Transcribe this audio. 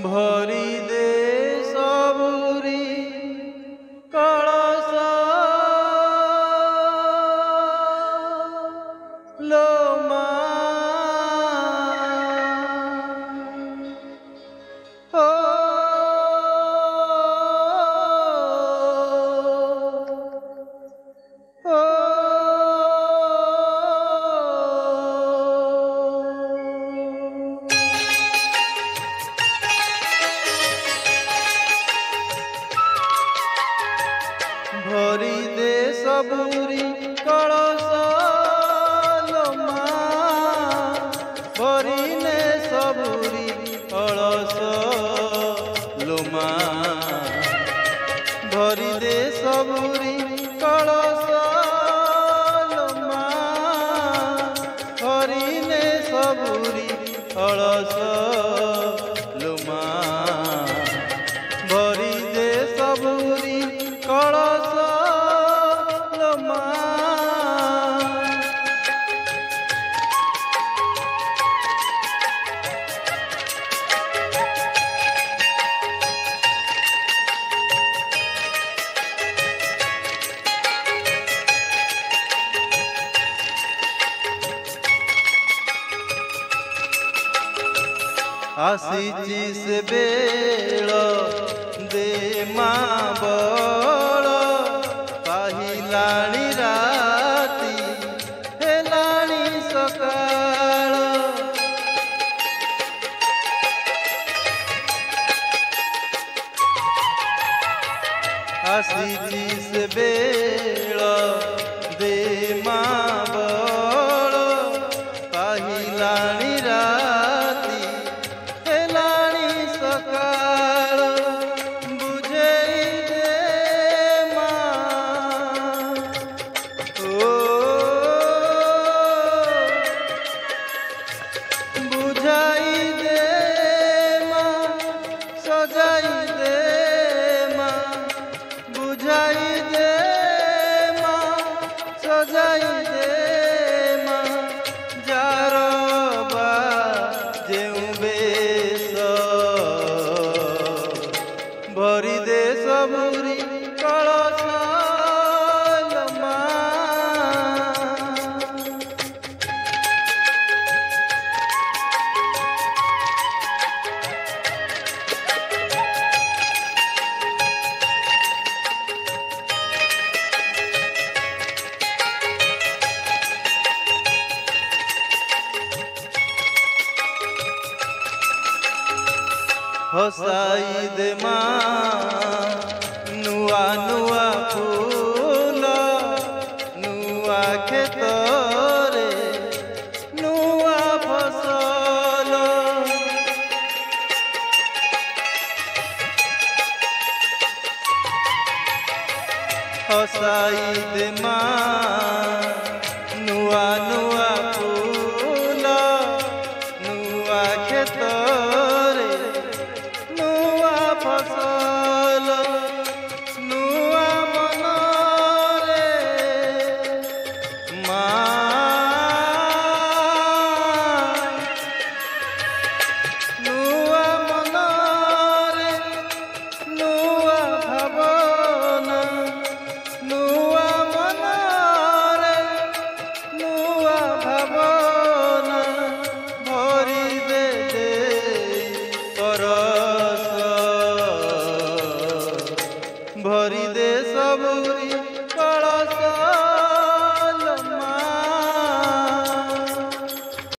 भरी दे सबुरी कलश लो मा हो भरी दे सबुरी कलश लो मा भरी ने सबुरी कलश लो मा भरी दे सबुरी कलश लो मा भरी ने सबुरी कलश लो मा भरी दे सबुरी कलश लो मा आसीची से बेल दे माँ बल पाहिलाणी राती हेलाणी सकाळ आसीची से बेल दे माँ बल पाहिलाणी राती सकाळ बुझेई दे माँ ओ बुझाई दे माँ सजाई दे माँ बुझाई दे माँ सजाई दे माँ जारबा जेऊ भरी दे सबुरी कलश लो मा हसाई दे माँ नुआ नुआ फूल नुआ खेतरे नुआ फसल हसाई दे माँ नुआ नुआ फूल नुआ खेतरे फसल नुआ मन रे माँ नुआ मन रे नुआ भावना नुआ मन रे नुआ भावना भरी दे भरी दे सबुरी